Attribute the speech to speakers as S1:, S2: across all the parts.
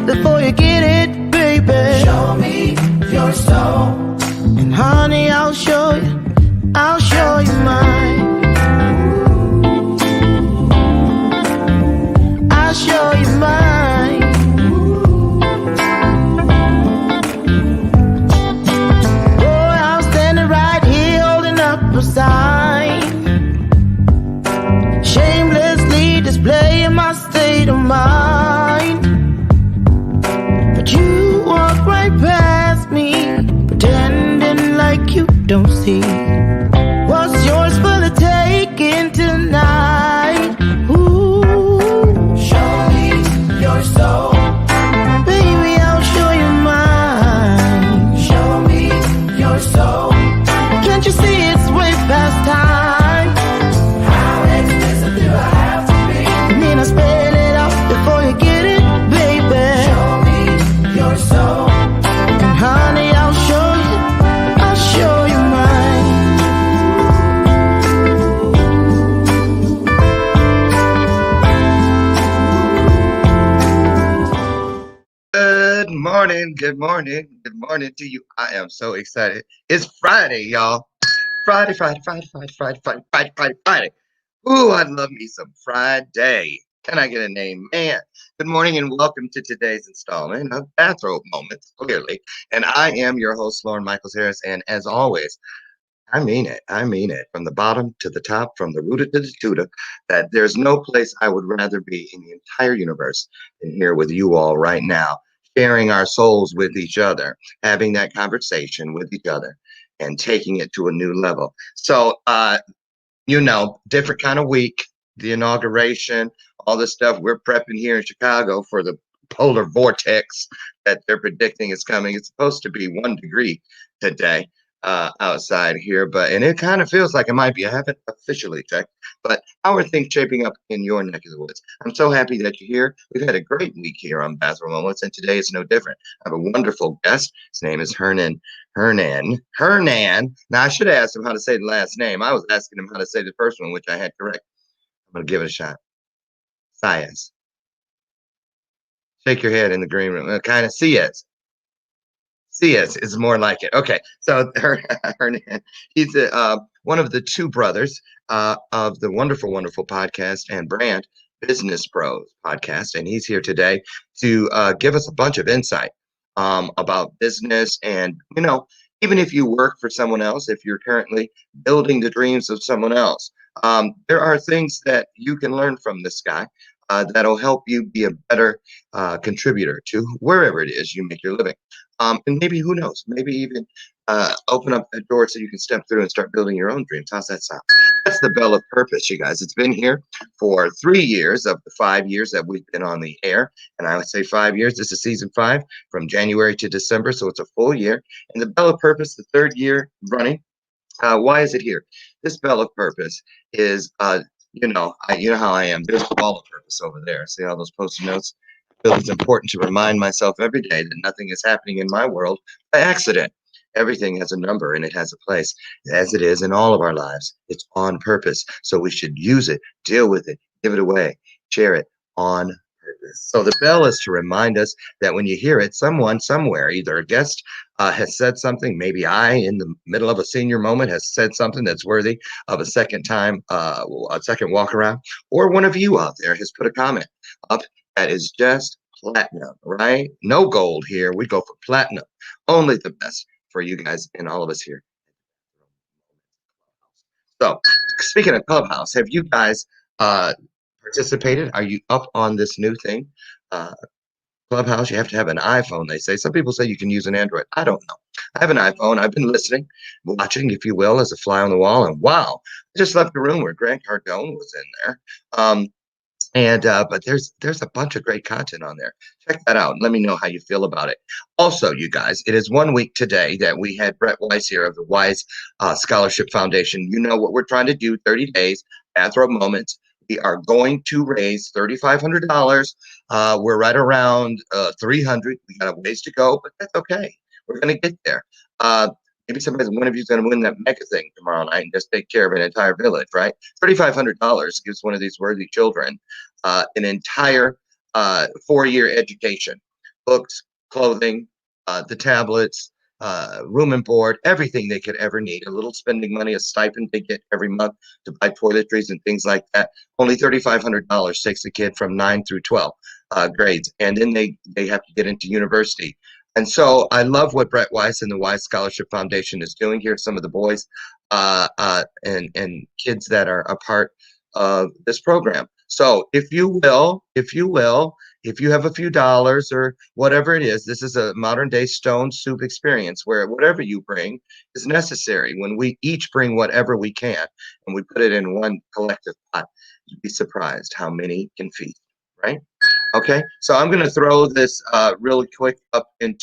S1: Before you get it, baby, show me your soul. And honey, I'll show you mine. I'll show you mine. Boy, I'm standing right here holding up a sign, shamelessly displaying my state of mind. You walk right past me, pretending like you don't see what's yours for the taking tonight. Ooh, show me your soul, baby, I'll show you mine. Show me your soul. Can't you see it's way past time? How expensive do I have to be? I mean, I spell it out before you get it, baby. Show me your soul. And honey, I'll show you mine.
S2: Good morning to you. I am so excited. It's Friday, y'all. Friday. Ooh, I love me some Friday. Can I get a name? Man. Good morning and welcome to today's installment of Bathrobe Moments, clearly. And I am your host, Lauren Michaels Harris. And as always, I mean it. From the bottom to the top, from the rooter to the tutor, that there's no place I would rather be in the entire universe than here with you all right now, sharing our souls with each other, having that conversation with each other, and taking it to a new level. So, different kind of week, the inauguration, all this stuff. We're prepping here in Chicago for the polar vortex that they're predicting is coming. It's supposed to be 1 degree today outside here, and it kind of feels like it might be. I haven't officially checked, but how are things shaping up in your neck of the woods? I'm so happy that you're here. We've had a great week here on Bathrobe Moments, and today is no different. I have a wonderful guest. His name is HERNIN. Now, I should have asked him how to say the last name. I was asking him how to say the first one, which I had correct. I'm going to give it a shot. SIAS. Shake your head in the green room. Kind of SIAS. SIAS is more like it. Okay, so HERNIN, he's one of the two brothers of the wonderful podcast and brand Business Bros podcast, and he's here today to give us a bunch of insight about business. And even if you work for someone else, if you're currently building the dreams of someone else, there are things that you can learn from this guy that'll help you be a better contributor to wherever it is you make your living. And maybe, who knows, maybe even open up that door so you can step through and start building your own dreams. How's that sound? That's the Bell of Purpose, you guys. It's been here for 3 years of the 5 years that we've been on the air. And I would say 5 years. This is season 5 from January to December. So it's a full year. And the Bell of Purpose, the 3rd year running. Why is it here? This Bell of Purpose is, you know how I am. There's a ball of purpose over there. See all those post-it notes? I feel it's important to remind myself every day that nothing is happening in my world by accident. Everything has a number and it has a place, as it is in all of our lives. It's on purpose. So we should use it, deal with it, give it away, share it on purpose. So the bell is to remind us that when you hear it, someone somewhere, either a guest has said something, maybe I, in the middle of a senior moment, has said something that's worthy of a second walk around, or one of you out there has put a comment up that is just platinum, right? No gold here. We go for platinum. Only the best for you guys and all of us here. So, speaking of Clubhouse, have you guys participated? Are you up on this new thing, Clubhouse, you have to have an iPhone, they say. Some people say you can use an Android. I don't know. I have an iPhone. I've been listening, watching, if you will, as a fly on the wall. And wow, I just left the room where Grant Cardone was in there. And but there's a bunch of great content on there. Check that out. Let me know how you feel about it. Also, you guys, it is 1 week today that we had Brett Weiss here of the Wise Scholarship Foundation. You know what we're trying to do, 30 days, Bathrobe Moments. We are going to raise $3,500. We're right around 300. We got a ways to go, but that's okay. We're going to get there. Maybe one of you is going to win that mega thing tomorrow night and just take care of an entire village, right? $3,500 gives one of these worthy children an entire 4-year education, books, clothing, the tablets, room and board, everything they could ever need. A little spending money, a stipend they get every month to buy toiletries and things like that. Only $3,500 takes the kid from 9 through 12 grades, and then they have to get into university. And so I love what Brett Weiss and the Wise Scholarship Foundation is doing here. Some of the boys and kids that are a part of this program. So if you have a few dollars or whatever it is, this is a modern day stone soup experience where whatever you bring is necessary. When we each bring whatever we can and we put it in one collective pot, you'd be surprised how many can feast, right? Okay, so I'm going to throw this really quick up on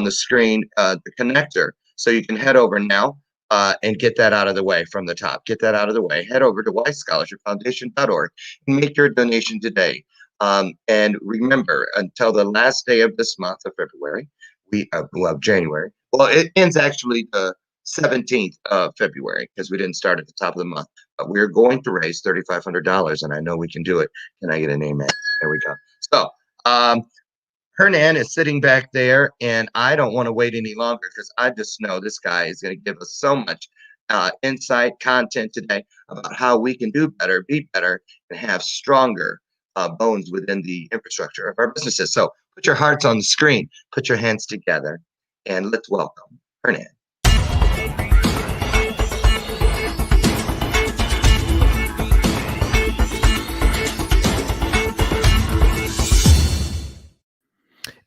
S2: the screen, the connector. So you can head over now and get that out of the way from the top. Get that out of the way. Head over to wisescholarshipfoundation.org and make your donation today. And remember, until the last day of this month of February, January. Well, it ends actually the 17th of February because we didn't start at the top of the month. But we're going to raise $3,500, and I know we can do it. Can I get an amen? There we go. So, HERNIN is sitting back there, and I don't want to wait any longer because I just know this guy is going to give us so much insight, content today about how we can do better, be better, and have stronger bones within the infrastructure of our businesses. So put your hearts on the screen, put your hands together, and let's welcome HERNIN.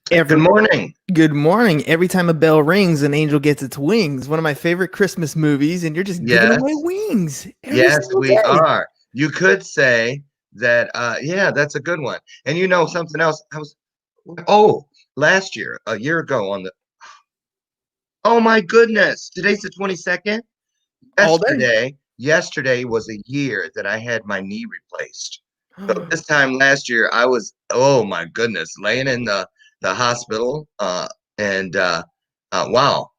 S2: Good morning.
S3: Good morning. Every time a bell rings, an angel gets its wings. One of my favorite Christmas movies, and you're just giving away wings.
S2: Yes, we are. You could say that, yeah, that's a good one. And you know something else? Last year, a year ago oh my goodness, today's the 22nd. Yesterday was a year that I had my knee replaced. So this time last year, I was, oh my goodness, laying in the hospital, wow,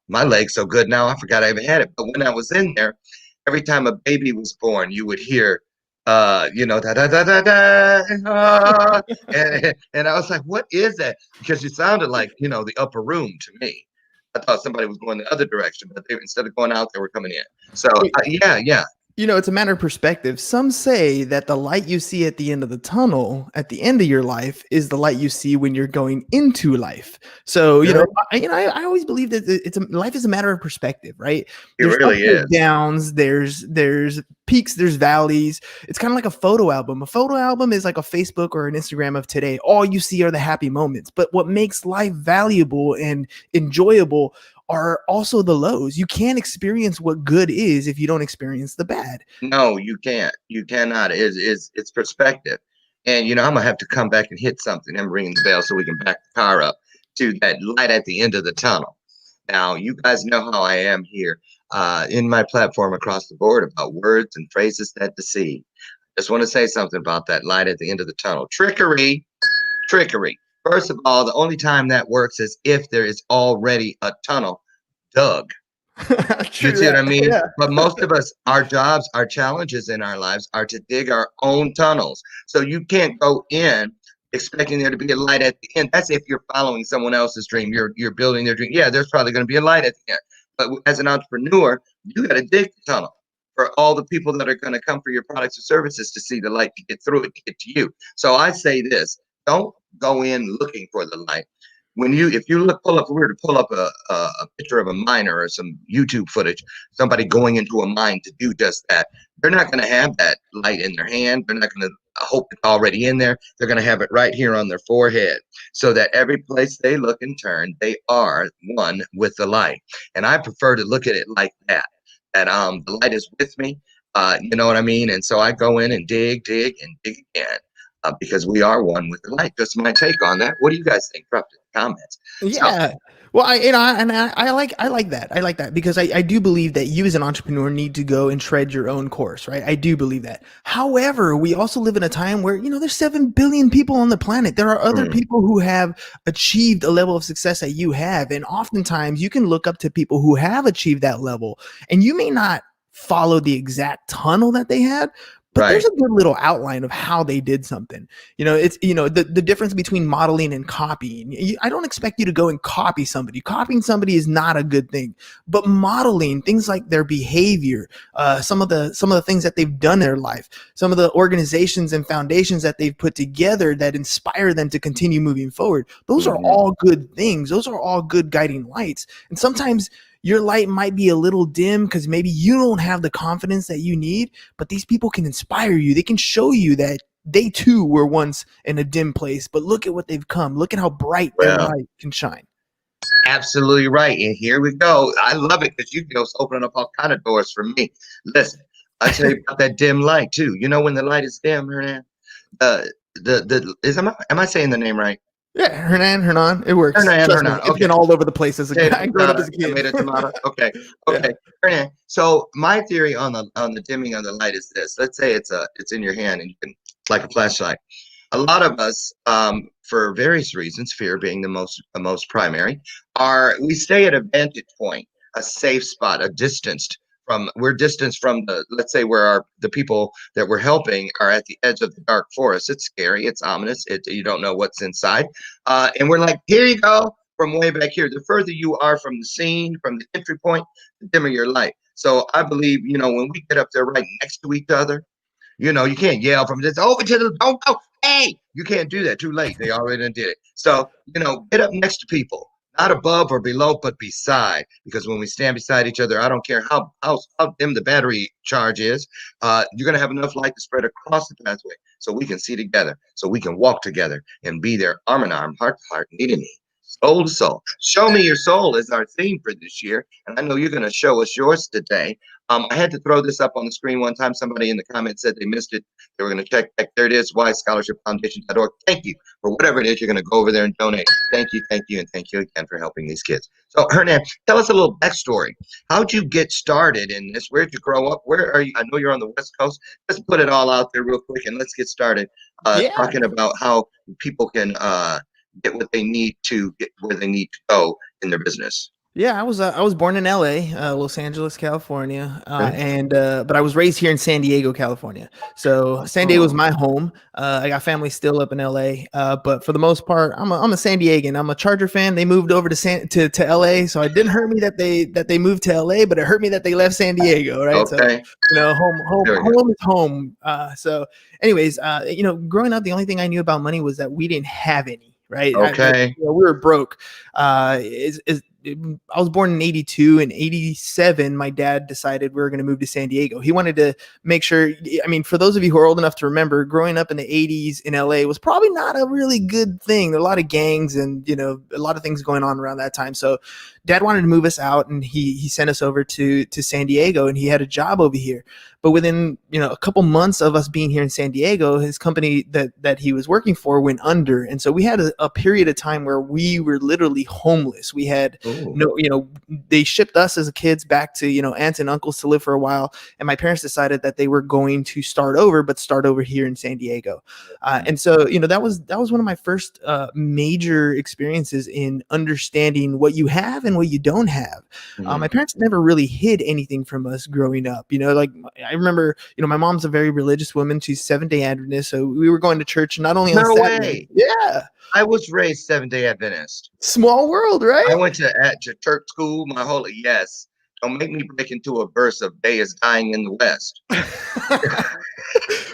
S2: my leg's so good now, I forgot I even had it. But when I was in there, every time a baby was born, you would hear, da da da da da, and I was like, what is that? Because it sounded like, the upper room to me. I thought somebody was going the other direction, but instead of going out, they were coming in. So yeah.
S3: It's a matter of perspective. Some say that the light you see at the end of the tunnel, at the end of your life, is the light you see when you're going into life. So, I always believe that life is a matter of perspective, right?
S2: There's really is.
S3: Downs, there's peaks, there's valleys. It's kind of like a photo album. A photo album is like a Facebook or an Instagram of today. All you see are the happy moments. But what makes life valuable and enjoyable are also the lows. You can't experience what good is if you don't experience the bad.
S2: No, you can't. You cannot. It's perspective. And, I'm going to have to come back and hit something. I'm ringing the bell so we can back the car up to that light at the end of the tunnel. Now, you guys know how I am here in my platform across the board about words and phrases that deceive. Just want to say something about that light at the end of the tunnel. Trickery. First of all, the only time that works is if there is already a tunnel dug. You see what I mean? Yeah. But most of us, our jobs, our challenges in our lives are to dig our own tunnels. So you can't go in expecting there to be a light at the end. That's if you're following someone else's dream. You're building their dream. Yeah, there's probably going to be a light at the end. But as an entrepreneur, you got to dig the tunnel for all the people that are going to come for your products or services to see the light, to get through it, to get to you. So I say this: don't go in looking for the light. if you if we were to pull up a picture of a miner or some YouTube footage, somebody going into a mine to do just that, they're not going to have that light in their hand. They're not going to hope it's already in there. They're going to have it right here on their forehead, so that every place they look and turn, they are one with the light. And I prefer to look at it like that. That the light is with me. You know what I mean? And so I go in and dig and dig again. Because we are one with the light. Just my take on that. What do you guys think? Drop in the comments.
S3: Yeah. Well, I like that. I like that because I do believe that you as an entrepreneur need to go and tread your own course, right? I do believe that. However, we also live in a time where, there's 7 billion people on the planet. There are other people who have achieved a level of success that you have. And oftentimes you can look up to people who have achieved that level, and you may not follow the exact tunnel that they had, but there's a good little outline of how they did something. It's, the difference between modeling and copying. I don't expect you to go and copy somebody. Copying somebody is not a good thing, but modeling things like their behavior, some of the things that they've done in their life, some of the organizations and foundations that they've put together that inspire them to continue moving forward. Those are all good things. Those are all good guiding lights. And sometimes your light might be a little dim because maybe you don't have the confidence that you need, but these people can inspire you. They can show you that they too were once in a dim place, but look at what they've come. Look at how bright their light can shine.
S2: Absolutely right. And here we go. I love it because you just opening up all kind of doors for me. Listen, I tell you about that dim light too. When the light is dim, Hernan, am I saying the name right?
S3: Yeah, Hernan, it works.
S2: Hernan.
S3: It's been all over the place as a guy growing up as a kid.
S2: Tomato, tomato. Okay. Hernan. So my theory on the dimming of the light is this. Let's say it's in your hand and you can, like a flashlight. A lot of us, for various reasons, fear being the most primary, we stay at a vantage point, a safe spot, we're distanced from let's say where the people that we're helping are at the edge of the dark forest. It's scary, it's ominous, you don't know what's inside. And we're like, here you go, from way back here. The further you are from the scene, from the entry point, the dimmer your light. So I believe, when we get up there right next to each other, you can't yell from this over to the don't go. Hey, you can't do that. Too late. They already did it. So, get up next to people. Not above or below, but beside. Because when we stand beside each other, I don't care how dim the battery charge is, you're going to have enough light to spread across the pathway so we can see together, so we can walk together and be there arm in arm, heart to heart, knee to knee, soul to soul. Show me your soul is our theme for this year. And I know you're going to show us yours today. I had to throw this up on the screen one time. Somebody in the comments said they missed it. They were going to check back. There it is, yscholarshipfoundation.org. Thank you for whatever it is. You're going to go over there and donate. Thank you, and thank you again for helping these kids. So, Hernan, tell us a little backstory. How'd you get started in this? Where'd you grow up? Where are you? I know you're on the West Coast. Let's put it all out there real quick, and let's get started talking about how people can get what they need to get where they need to go in their business.
S3: Yeah, I was born in LA, Los Angeles, California, but I was raised here in San Diego, California. So San Diego is my home. I got family still up in LA, but for the most part, I'm a San Diegan. I'm a Charger fan. They moved over to LA, so it didn't hurt me that they moved to LA, but it hurt me that they left San Diego, right?
S2: Okay.
S3: So home is home. So anyways, growing up, the only thing I knew about money was that we didn't have any. Right.
S2: Okay.
S3: We were broke. I was born in 82. In 87, my dad decided we were going to move to San Diego. He wanted to make sure, for those of you who are old enough to remember, growing up in the 80s in LA was probably not a really good thing. There were a lot of gangs and, a lot of things going on around that time. So dad wanted to move us out, and he sent us over to San Diego, and he had a job over here. But within, a couple months of us being here in San Diego, his company that he was working for went under. And so we had a period of time where we were literally homeless. We had they shipped us as kids back to, aunts and uncles to live for a while. And my parents decided that they were going to start over here in San Diego. And so, that was one of my first major experiences in understanding what you have and what you don't have. My parents never really hid anything from us growing up. I remember, my mom's a very religious woman. She's Seventh-day Adventist. So we were going to church not only on Saturday. Yeah.
S2: I was raised Seventh-day Adventist.
S3: Small world, right?
S2: I went to church school my whole yes. Don't make me break into a verse of "Day is dying in the West."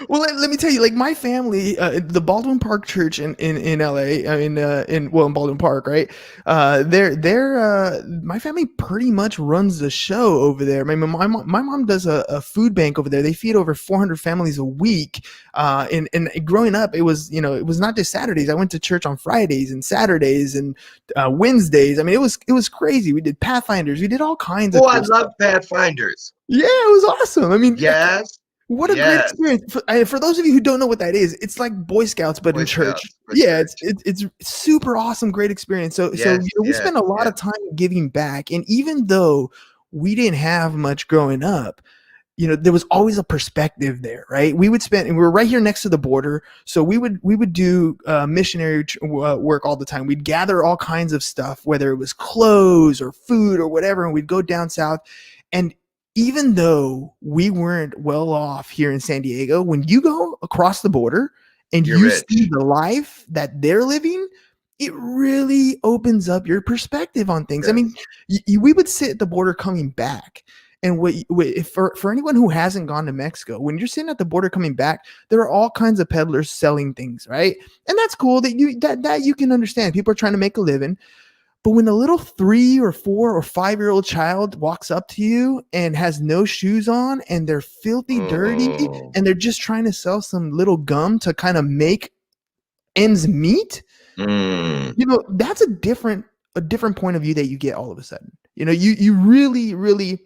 S3: Well, let me tell you, like my family, the Baldwin Park Church in LA, in Baldwin Park, right? My family pretty much runs the show over there. My mom does a food bank over there. They feed over 400 families a week. And growing up, it was not just Saturdays. I went to church on Fridays and Saturdays and Wednesdays. I mean, it was crazy. We did Pathfinders. We did all kinds of
S2: Oh, I
S3: cool stuff.
S2: love Pathfinders.
S3: Yeah, it was awesome. I mean,
S2: Yes,
S3: what a great
S2: yes.
S3: experience. For those of you who don't know what that is, it's like Boy Scouts, but
S2: Boy
S3: in church.
S2: Scouts for
S3: Yeah,
S2: church.
S3: it's super awesome, great experience. So
S2: Yes,
S3: we
S2: yes,
S3: spend a lot of time giving back. And even though we didn't have much growing up, there was always a perspective there, right? We were right here next to the border. So we would do missionary work all the time. We'd gather all kinds of stuff, whether it was clothes or food or whatever, and we'd go down south. And even though we weren't well off here in San Diego, when you go across the border and
S2: You're
S3: you
S2: rich.
S3: see the life that they're living, it really opens up your perspective on things. I mean, we would sit at the border coming back. And for anyone who hasn't gone to Mexico, when you're sitting at the border coming back, there are all kinds of peddlers selling things, right? And that's cool that you can understand. People are trying to make a living. But when a little 3 or 4 or 5-year-old child walks up to you and has no shoes on and they're filthy dirty
S2: Oh.
S3: and they're just trying to sell some little gum to kind of make ends meet, that's a different point of view that you get all of a sudden. You really, really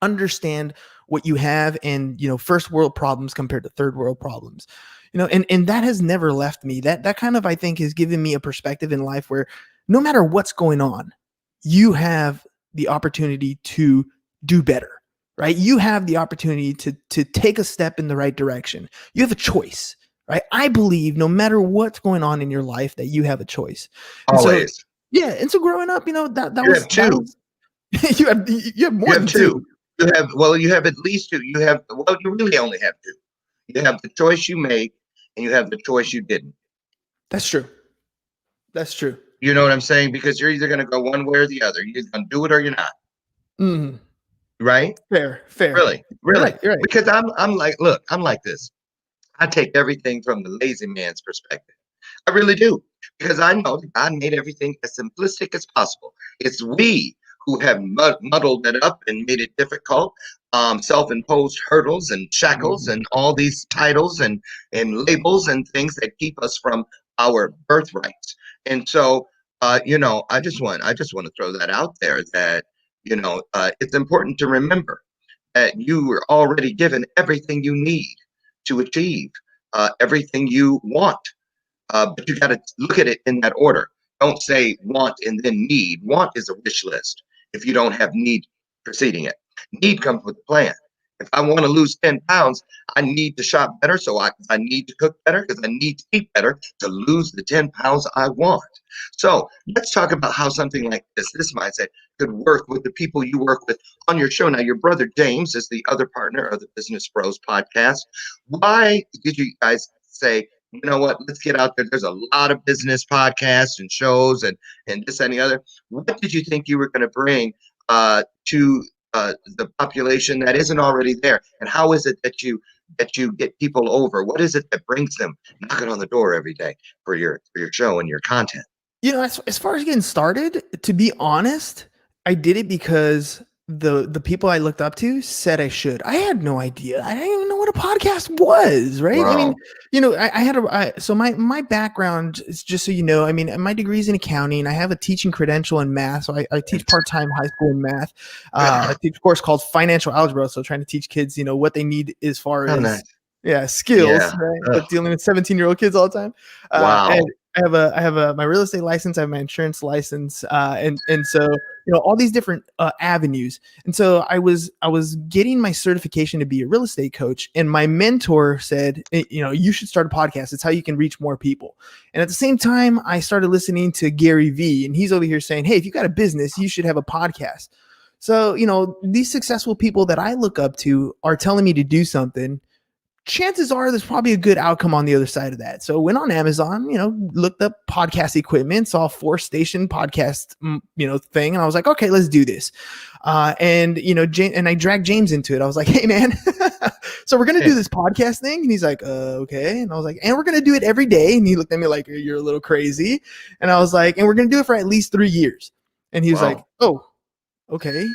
S3: understand what you have and first world problems compared to third world problems, and that has never left me. That kind of, I think, has given me a perspective in life where no matter what's going on, you have the opportunity to do better, right? You have the opportunity to take a step in the right direction. You have a choice, right? I believe no matter what's going on in your life that you have a choice. And
S2: Always.
S3: So, yeah. And so growing up, that
S2: You
S3: was
S2: have two.
S3: you have more than two.
S2: You have at least two. You really only have two. You have the choice you make and you have the choice you didn't.
S3: That's true. That's true.
S2: You know what I'm saying? Because you're either going to go one way or the other. You're going to do it or you're not.
S3: Mm-hmm.
S2: Right?
S3: Fair.
S2: Really.
S3: You're right.
S2: Because I'm like this. I take everything from the lazy man's perspective. I really do. Because I know that God made everything as simplistic as possible. It's we who have muddled it up and made it difficult, self-imposed hurdles and shackles and all these titles and labels and things that keep us from our birthrights. And so, I just want to throw that out there that, it's important to remember that you were already given everything you need to achieve everything you want. But you got to look at it in that order. Don't say want and then need. Want is a wish list if you don't have need preceding it. Need comes with the plan. If I want to lose 10 pounds, I need to shop better. So I need to cook better because I need to eat better to lose the 10 pounds I want. So let's talk about how something like this mindset could work with the people you work with on your show. Now, your brother James is the other partner of the Business Bros podcast. Why did you guys say, you know what, let's get out there? There's a lot of business podcasts and shows and this and the other. What did you think you were going to bring to the population that isn't already there? And how is it that you get people over? What is it that brings them knocking on the door every day for your show and your content?
S3: As far as getting started, to be honest, I did it because the people I looked up to said I should. I had no idea. I didn't even know what a podcast was, right?
S2: Wow.
S3: I mean, so my background is, just so you know, I mean, my degree is in accounting. I have a teaching credential in math. So I teach part-time high school in math. I teach a course called financial algebra. So trying to teach kids, what they need as far as skills, right? But dealing with 17-year-old kids all the time.
S2: Wow.
S3: And I have my real estate license. I have my insurance license, and so all these different avenues. And so I was getting my certification to be a real estate coach, and my mentor said, you should start a podcast. It's how you can reach more people. And at the same time, I started listening to Gary Vee, and he's over here saying, hey, if you got a business, you should have a podcast. So these successful people that I look up to are telling me to do something. chances are there's probably a good outcome on the other side of that. So went on Amazon, looked up podcast equipment, saw a 4-station podcast, thing. And I was like, okay, let's do this. And I dragged James into it. I was like, hey man, so we're going to do this podcast thing. And he's like, okay. And I was like, and we're going to do it every day. And he looked at me like, you're a little crazy. And I was like, and we're going to do it for at least 3 years. And he was like, oh, okay.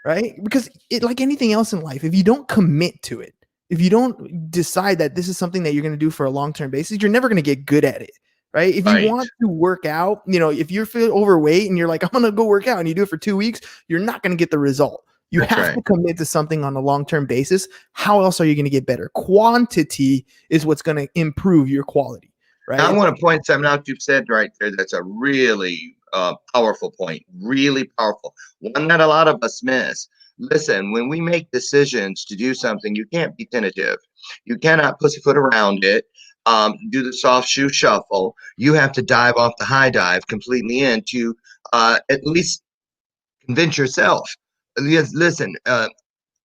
S3: Right. Because like anything else in life, if you don't commit to it, if you don't decide that this is something that you're going to do for a long-term basis, you're never going to get good at it. Right. If you want to work out, if you feel overweight and you're like, I'm going to go work out, and you do it for 2 weeks, you're not going to get the result. You have to commit to something on a long-term basis. How else are you going to get better? Quantity is what's going to improve your quality. Right.
S2: Now, I want to point something out you've said right there. That's a really powerful point. Really powerful. One that a lot of us miss. Listen, when we make decisions to do something, you can't be tentative. You cannot pussyfoot around it, do the soft shoe shuffle. You have to dive off the high dive completely in to at least convince yourself. Listen,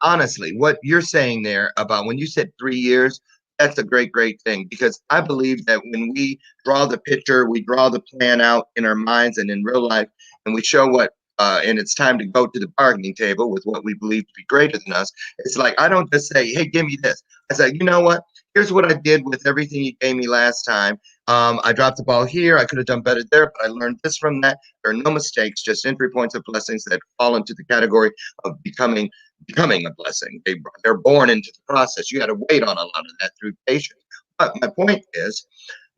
S2: honestly, what you're saying there about when you said 3 years, that's a great, great thing, because I believe that when we draw the picture, we draw the plan out in our minds and in real life, and we show what and it's time to go to the bargaining table with what we believe to be greater than us. It's like, I don't just say, hey, give me this. I say, you know what? Here's what I did with everything you gave me last time. I dropped the ball here. I could have done better there, but I learned this from that. There are no mistakes, just entry points of blessings that fall into the category of becoming a blessing. They're born into the process. You got to wait on a lot of that through patience. But my point is,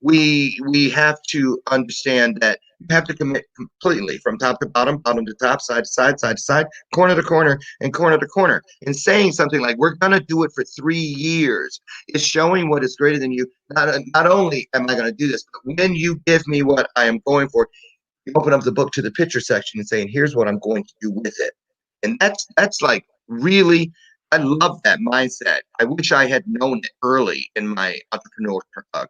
S2: we have to understand that you have to commit completely from top to bottom, bottom to top, side to side, side to side, corner to corner, and corner to corner. And saying something like, we're going to do it for 3 years is showing what is greater than you. Not only am I going to do this, but when you give me what I am going for, you open up the book to the picture section and saying, here's what I'm going to do with it. And that's like really, I love that mindset. I wish I had known it early in my entrepreneurial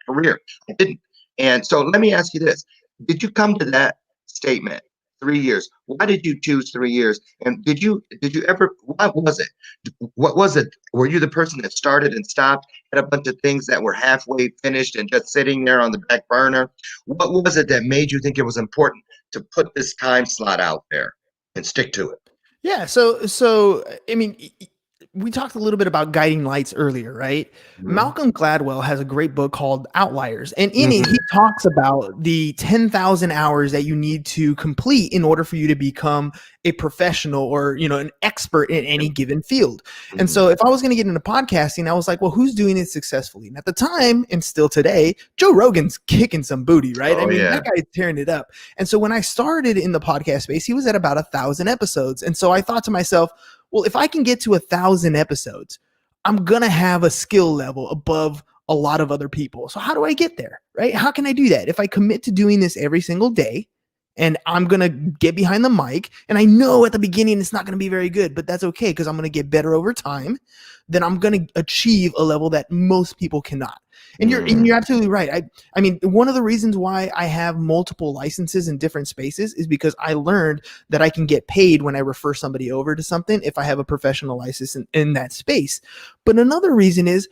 S2: career. I didn't. And so let me ask you this. Did you come to that statement, 3 years? Why did you choose 3 years? And did you ever, what was it? What was it? Were you the person that started and stopped, had a bunch of things that were halfway finished and just sitting there on the back burner? What was it that made you think it was important to put this time slot out there and stick to it?
S3: Yeah. So, I mean, we talked a little bit about guiding lights earlier, right?
S2: Mm-hmm.
S3: Malcolm Gladwell has a great book called Outliers. And in it, he talks about the 10,000 hours that you need to complete in order for you to become a professional or, an expert in any given field. And so if I was going to get into podcasting, I was like, well, who's doing it successfully? And at the time, and still today, Joe Rogan's kicking some booty, right? That guy's tearing it up. And so when I started in the podcast space, he was at about 1,000 episodes. And so I thought to myself, well, if I can get to 1,000 episodes, I'm going to have a skill level above a lot of other people. So how do I get there, right? How can I do that? If I commit to doing this every single day and I'm going to get behind the mic, and I know at the beginning it's not going to be very good, but that's okay because I'm going to get better over time, then I'm going to achieve a level that most people cannot. And you're absolutely right. I mean, one of the reasons why I have multiple licenses in different spaces is because I learned that I can get paid when I refer somebody over to something if I have a professional license in that space. But another reason is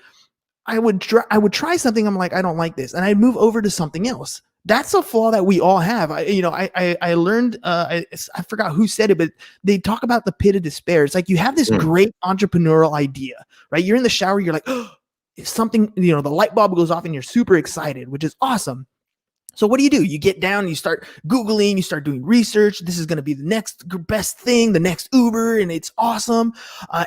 S3: I would try something. I'm like, I don't like this, and I'd move over to something else. That's a flaw that we all have. I learned, I forgot who said it, but they talk about the pit of despair. It's like you have this great entrepreneurial idea, right? You're in the shower, you're like, oh, something, the light bulb goes off and you're super excited, which is awesome. So what do? You get down, you start Googling, you start doing research. This is going to be the next best thing, the next Uber, and it's awesome.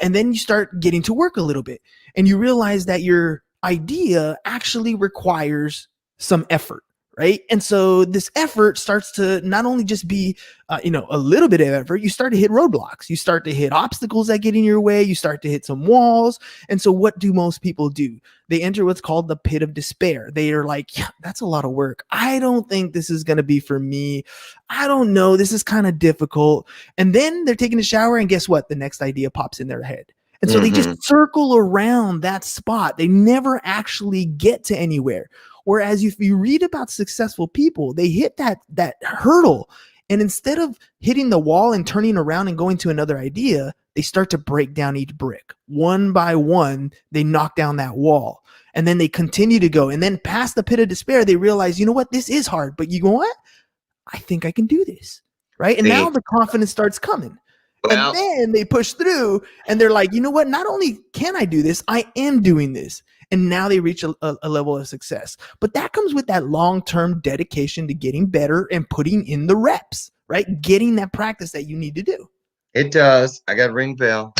S3: And then you start getting to work a little bit and you realize that your idea actually requires some effort. Right. And so this effort starts to not only just be, a little bit of effort, you start to hit roadblocks, you start to hit obstacles that get in your way, you start to hit some walls. And so what do most people do? They enter what's called the pit of despair. They are like, yeah, that's a lot of work. I don't think this is going to be for me. I don't know. This is kind of difficult. And then they're taking a shower and guess what? The next idea pops in their head. And so they just circle around that spot. They never actually get to anywhere. Whereas if you read about successful people, they hit that hurdle. And instead of hitting the wall and turning around and going to another idea, they start to break down each brick. One by one, they knock down that wall. And then they continue to go. And then past the pit of despair, they realize, you know what, this is hard, but you know what? I think I can do this. Right. And now
S2: See,
S3: the confidence starts coming. And
S2: well,
S3: then they push through and they're like, you know what? Not only can I do this, I am doing this. And now they reach a level of success. But that comes with that long-term dedication to getting better and putting in the reps, right? Getting that practice that you need to do.
S2: it does. I got a ring bell.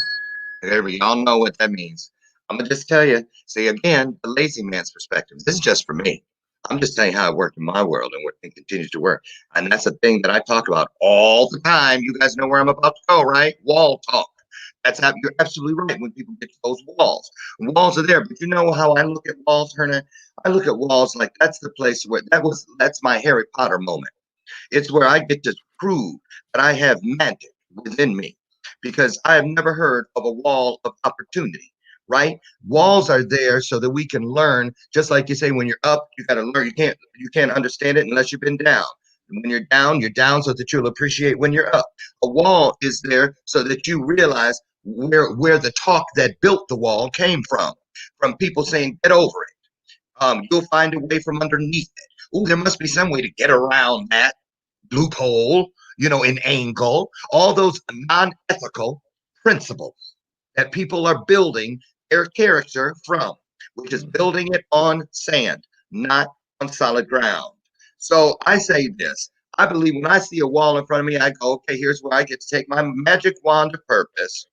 S2: Y'all know what that means. I'm gonna just tell you. See, again, the lazy man's perspective. This is just for me. I'm just telling you how it worked in my world and what it continues to work. And that's a thing that I talk about all the time. You guys know where I'm about to go, right? Wall talk. You're absolutely right. When people get to those walls, walls are there. But you know how I look at walls, Hernan? I look at walls like that's the place where that's my Harry Potter moment. It's where I get to prove that I have magic within me because I have never heard of a wall of opportunity, right? Walls are there so that we can learn, just like you say, when you're up, you got to learn. You can't understand it unless you've been down. And when you're down so that you'll appreciate when you're up. A wall is there so that you realize where the talk that built the wall came from people saying, get over it. You'll find a way from underneath it. Oh, there must be some way to get around that loophole, an angle, all those non-ethical principles that people are building their character from, which is building it on sand, not on solid ground. So I say this. I believe when I see a wall in front of me, I go, okay, here's where I get to take my magic wand of purpose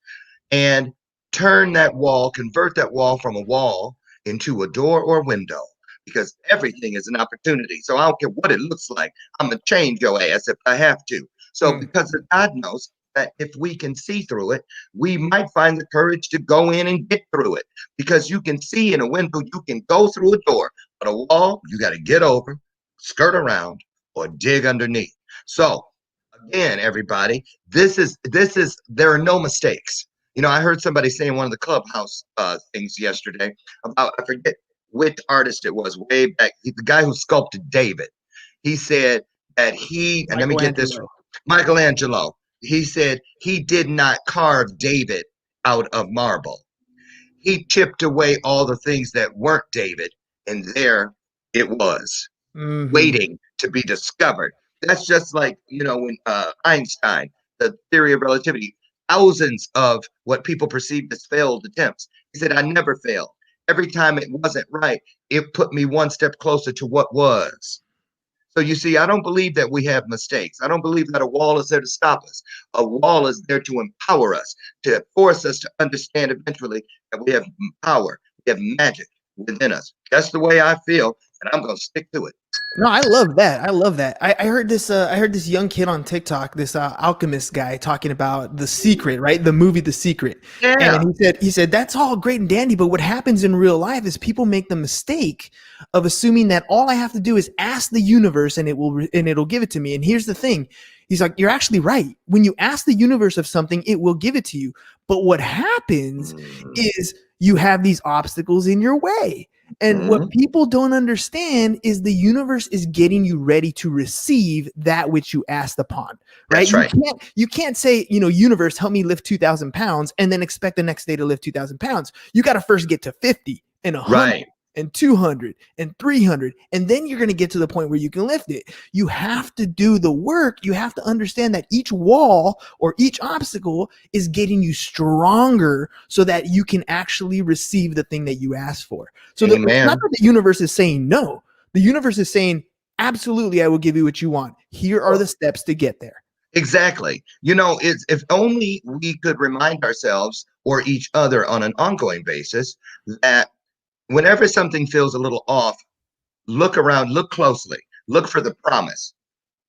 S2: and convert that wall from a wall into a door or window because everything is an opportunity. So I don't care what it looks like. I'm going to change your ass if I have to. So because God knows that if we can see through it, we might find the courage to go in and get through it because you can see in a window, you can go through a door, but a wall, you got to get over, skirt around, or dig underneath. So again, everybody, there are no mistakes. I heard somebody say in one of the clubhouse things yesterday about, I forget which artist it was way back, the guy who sculpted David. He said that and let me get this, Michelangelo. He said he did not carve David out of marble. He chipped away all the things that weren't David, and there it was, waiting to be discovered. That's just like, when Einstein, the theory of relativity, thousands of what people perceived as failed attempts. He said, I never failed. Every time it wasn't right, it put me one step closer to what was. So you see, I don't believe that we have mistakes. I don't believe that a wall is there to stop us. A wall is there to empower us, to force us to understand eventually that we have power, we have magic within us. That's the way I feel, and I'm going to stick to it.
S3: No, I love that. I love that. I heard this. I heard this young kid on TikTok, this alchemist guy, talking about The Secret, right? The movie The Secret.
S2: Yeah.
S3: And he said that's all great and dandy, but what happens in real life is people make the mistake of assuming that all I have to do is ask the universe and it'll give it to me. And here's the thing. He's like, you're actually right. When you ask the universe of something, it will give it to you. But what happens is you have these obstacles in your way. And what people don't understand is the universe is getting you ready to receive that which you asked upon, right?
S2: That's right.
S3: You can't say, universe, help me lift 2,000 pounds and then expect the next day to lift 2,000 pounds. You got to first get to 50 and 100. Right. And 200 and 300. And then you're going to get to the point where you can lift it. You have to do the work. You have to understand that each wall or each obstacle is getting you stronger so that you can actually receive the thing that you asked for. So it's not that the universe is saying no. The universe is saying, absolutely, I will give you what you want. Here are the steps to get there.
S2: Exactly. It's, if only we could remind ourselves or each other on an ongoing basis that whenever something feels a little off, look around, look closely, look for the promise.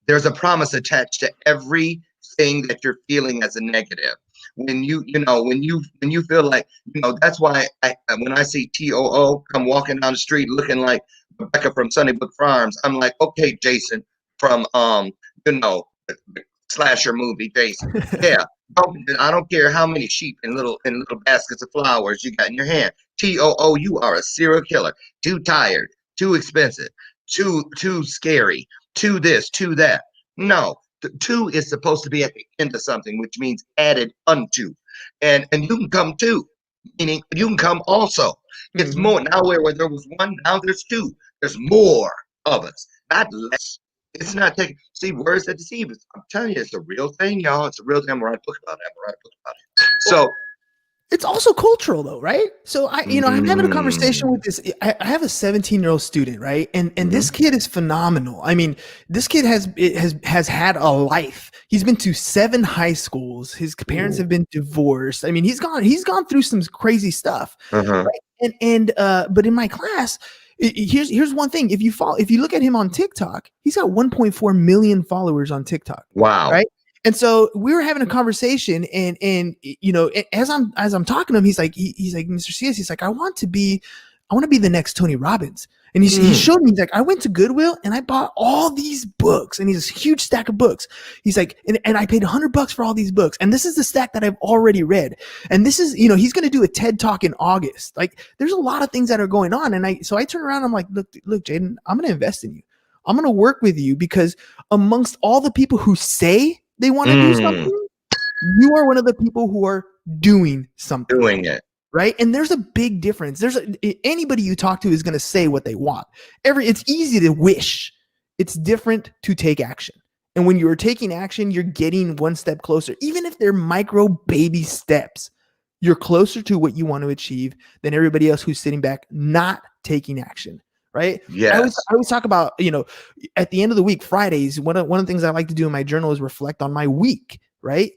S2: There's a promise attached to everything that you're feeling as a negative. When you feel like, that's why when I see TOO come walking down the street looking like Rebecca from Sunnybrook Farms, I'm like, okay, Jason from, the slasher movie, Jason. Yeah. I don't care how many sheep and little baskets of flowers you got in your hand. TOO, you are a serial killer. Too tired, too expensive, too scary, too this, too that. No, two is supposed to be at the end of something, which means added unto. And you can come too. meaning you can come also. It's
S3: Mhm.
S2: more now where there was one, now there's two. There's more of us, not less. It's not taking. See, words that deceive us. I'm telling you, it's a real thing, y'all. It's a real thing. I'm gonna write a book about it. I'm gonna write a book about it. So,
S3: It's also cultural though, right? So I'm having a conversation with
S2: mm,
S3: this. I have a 17-year-old student, right? And this
S2: mhm.
S3: kid is phenomenal. I mean, this kid has had a life. He's been to 7 high schools. His parents have
S2: Ooh.
S3: been divorced. I mean, he's gone through some crazy stuff,
S2: Uh-huh.
S3: right? But in my class, here's one thing. If you look at him on TikTok, he's got 1.4 million followers on TikTok,
S2: Wow.
S3: right? And so we were having a conversation, and as I'm talking to him, he's like, Mr. CS, he's like, I want to be the next Tony Robbins. And he
S2: Mm.
S3: showed me, he's like, I went to Goodwill and I bought all these books, and he's a huge stack of books. He's like, and I paid $100 for all these books. And this is the stack that I've already read. And this is, he's going to do a TED talk in August. Like, there's a lot of things that are going on. And so I turn around, I'm like, look, Jaden, I'm going to invest in you. I'm going to work with you, because amongst all the people who say they want to do
S2: Mm.
S3: something, you are one of the people who are doing something,
S2: Doing it.
S3: right? And there's a big difference. Anybody you talk to is going to say what they want. It's easy to wish. It's different to take action. And when you're taking action, you're getting one step closer. Even if they're micro baby steps, you're closer to what you want to achieve than everybody else who's sitting back not taking action. Right.
S2: Yes.
S3: I always talk about, at the end of the week, Fridays, one of the things I like to do in my journal is reflect on my week. Right.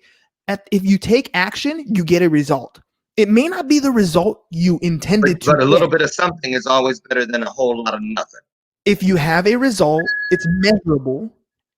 S3: If you take action, you get a result. It may not be the result you intended to
S2: But a little
S3: get.
S2: bit of something is always better than a whole lot of nothing.
S3: If you have a result, it's measurable,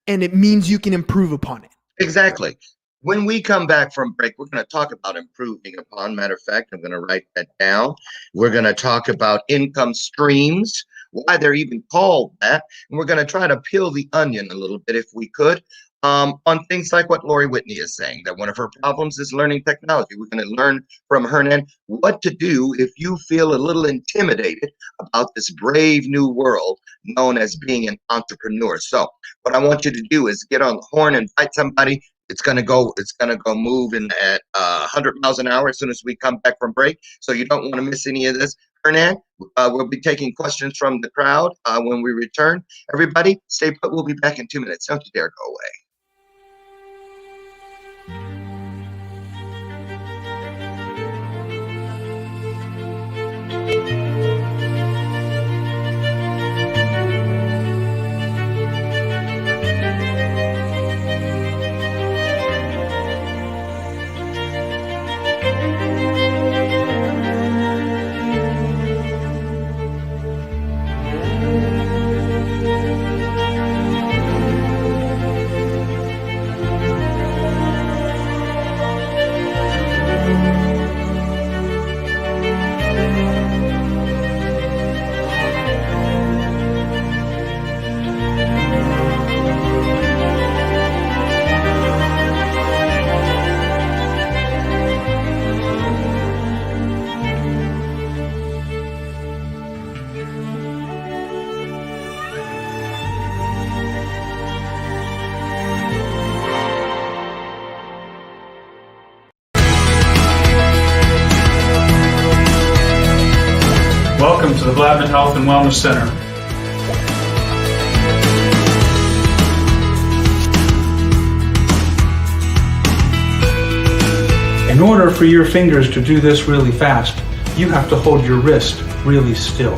S3: and it means you can improve upon it.
S2: Exactly. When we come back from break, we're going to talk about improving upon. Matter of fact, I'm going to write that down. We're going to talk about income streams, why they're even called that. And we're going to try to peel the onion a little bit, if we could, on things like what Lori Whitney is saying, that one of her problems is learning technology. We're going to learn from HERNIN what to do if you feel a little intimidated about this brave new world known as being an entrepreneur. So what I want you to do is get on the horn and fight somebody. It's gonna go moving at 100 miles an hour as soon as we come back from break. So you don't want to miss any of this. Hernan, we'll be taking questions from the crowd when we return. Everybody, stay put. We'll be back in 2 minutes. Don't you dare go away.
S4: Welcome to the Blattman Health and Wellness Center. In order for your fingers to do this really fast, you have to hold your wrist really still.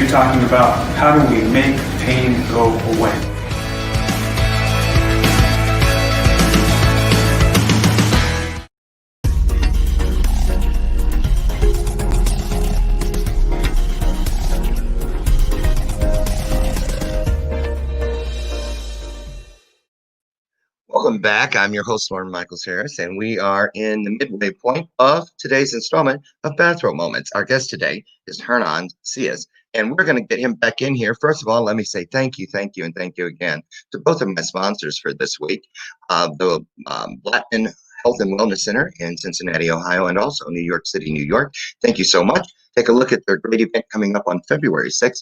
S4: Talking about how do we make pain go away.
S2: Welcome back. I'm your host, Lauren Michaels Harris, and we are in the midway point of today's installment of Bathrobe Moments. Our guest today is HERNIN SIAS, and we're going to get him back in here. First of all, let me say thank you, and thank you again to both of my sponsors for this week, the Latin Health and Wellness Center in Cincinnati, Ohio, and also New York City, New York. Thank you so much. Take a look at their great event coming up on February 6th.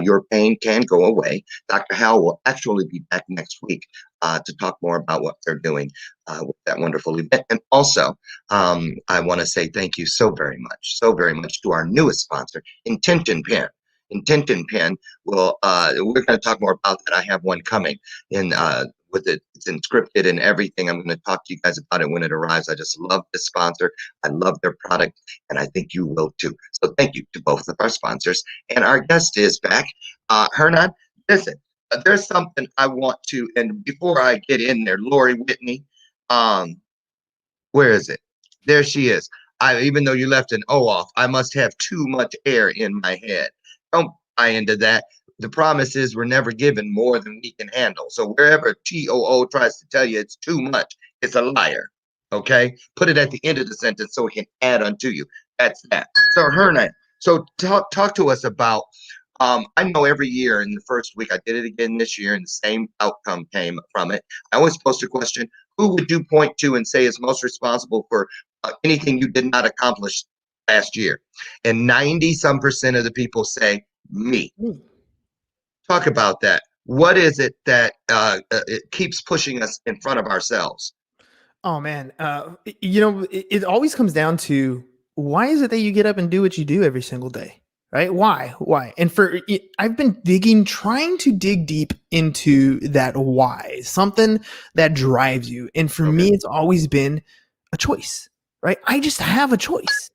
S2: Your pain can go away. Dr. Howell will actually be back next week to talk more about what they're doing with that wonderful event. And also, I want to say thank you so very much to our newest sponsor, Intention Pen. Intention Pen will, we're going to talk more about that. I have one coming in with it. It's encrypted and everything. I'm going to talk to you guys about it when it arrives. I just love this sponsor. I love their product, and I think you will too. So thank you to both of our sponsors. And our guest is back. HERNIN, listen, there's something I want to, and before I get in there, Lori Whitney, where is it? There she is. Even though you left an O off, I must have too much air in my head. Don't buy into that. The promise is we're never given more than we can handle. So wherever TOO tries to tell you it's too much, it's a liar. Okay? Put it at the end of the sentence so it can add unto you. That's that. So HERNIN, so talk to us about, I know every year in the first week, I did it again this year, and the same outcome came from it. I always post a question, who would you point to and say is most responsible for anything you did not accomplish last year? And 90% of the people say, me. Talk about that. What is it that it keeps pushing us in front of ourselves?
S3: Oh man, it always comes down to, why is it that you get up and do what you do every single day, right? Why? And I've been trying to dig deep into that why, something that drives you. And for me, it's always been a choice, right? I just have a choice.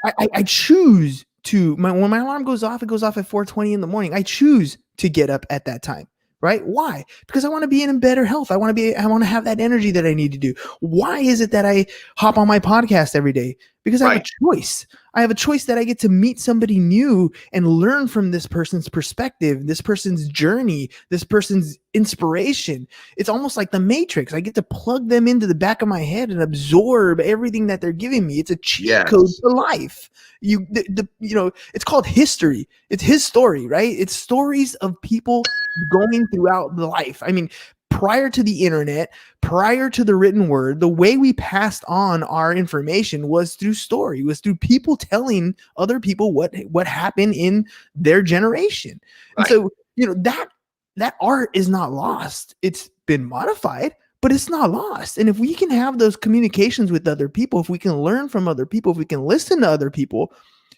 S3: I choose to, when my alarm goes off, it goes off at 4:20 in the morning. I choose to get up at that time. Right? Why? Because I want to be in better health. I want to have that energy that I need to do. Why is it that I hop on my podcast every day? Because I have a choice. I have a choice that I get to meet somebody new and learn from this person's perspective, this person's journey, this person's inspiration. It's almost like the Matrix. I get to plug them into the back of my head and absorb everything that they're giving me. It's a cheat code for life. It's called history. It's his story, right? It's stories of people going throughout the life. I mean, prior to the internet, prior to the written word, the way we passed on our information was through story, was through people telling other people what happened in their generation. Right. And so, that art is not lost. It's been modified, but it's not lost. And if we can have those communications with other people, if we can learn from other people, if we can listen to other people,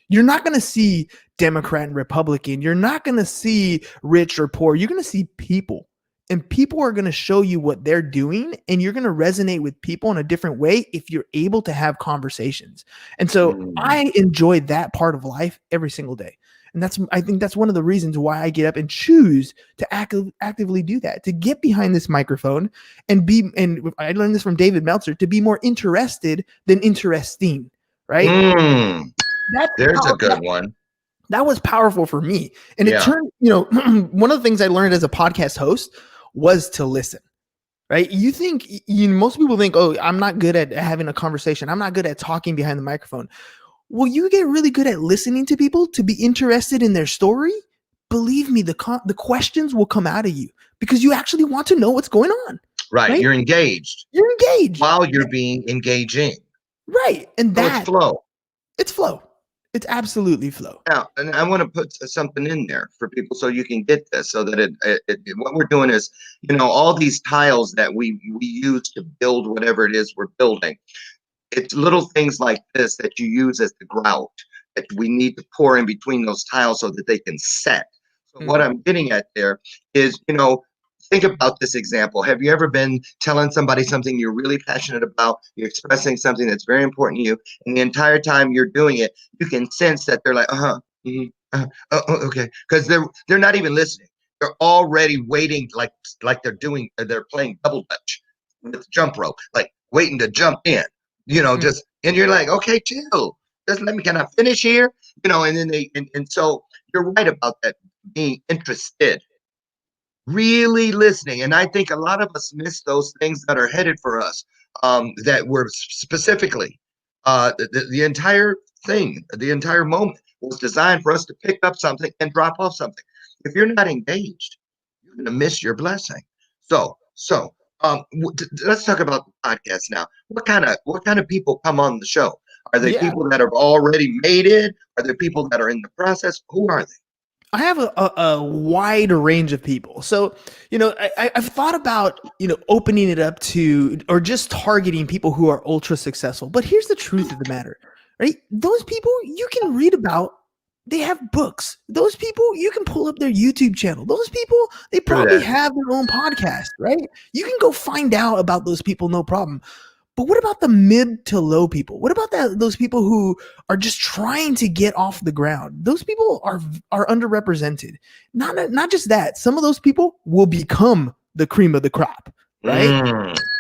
S3: you're not going to see Democrat and Republican. You're not going to see rich or poor. You're going to see people. And people are going to show you what they're doing, and you're going to resonate with people in a different way if you're able to have conversations. And so I enjoy that part of life every single day. And I think that's one of the reasons why I get up and choose to actively do that, to get behind this microphone and I learned this from David Meltzer, to be more interested than interesting, right?
S2: There's a good one.
S3: That was powerful for me. And it turned, one of the things I learned as a podcast host was to listen, right? Most people think, oh, I'm not good at having a conversation. I'm not good at talking behind the microphone. Well, you get really good at listening to people, to be interested in their story. Believe me, the questions will come out of you because you actually want to know what's going on.
S2: Right. You're engaged.
S3: You're engaged.
S2: While you're being engaging.
S3: Right. And
S2: it's flow.
S3: It's flow. It's absolutely flow.
S2: Now, and I want to put something in there for people so you can get this, so that what we're doing is, all these tiles that we use to build whatever it is we're building. It's little things like this that you use as the grout that we need to pour in between those tiles so that they can set. So what I'm getting at there is, think about this example. Have you ever been telling somebody something you're really passionate about? You're expressing something that's very important to you, and the entire time you're doing it, you can sense that they're like, okay, because they're not even listening. They're already waiting, like they're playing double dutch with jump rope, like waiting to jump in. And you're like, okay, chill. Just let me, can I finish here? And then and so you're right about that, being interested. really listening. And I think a lot of us miss those things that are headed for us, that were specifically the entire thing, the entire moment was designed for us to pick up something and drop off something. If you're not engaged, you're going to miss your blessing. So let's talk about the podcast now. What kind of people come on the show? Are they
S3: Yeah.
S2: people that have already made it? Are there people that are in the process? Who are they?
S3: I have a wide range of people. So, I've thought about, opening it up to, or just targeting people who are ultra successful. But here's the truth of the matter, right? Those people you can read about, they have books. Those people, you can pull up their YouTube channel. Those people, they probably
S2: that.
S3: have their own podcast, right? You can go find out about those people, no problem. But what about the mid to low people? What about those people who are just trying to get off the ground? Those people are underrepresented. Not just that. Some of those people will become the cream of the crop, right?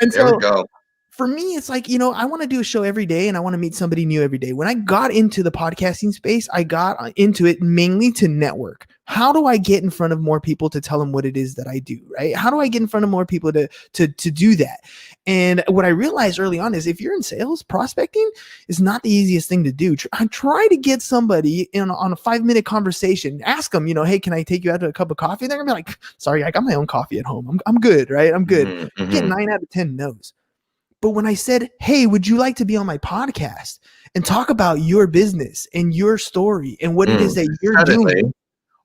S3: And
S2: There we
S3: so
S2: go.
S3: for me, it's like, I want to do a show every day and I want to meet somebody new every day. When I got into the podcasting space, I got into it mainly to network. How do I get in front of more people to tell them what it is that I do, right? How do I get in front of more people to do that? And what I realized early on is if you're in sales, prospecting is not the easiest thing to do. I try to get somebody on a 5-minute conversation, ask them, hey, can I take you out to a cup of coffee? They're gonna be like, sorry, I got my own coffee at home. I'm good, right? I'm good. Get 9 out of 10 no's. But when I said, hey, would you like to be on my podcast and talk about your business and your story and what it is that you're doing?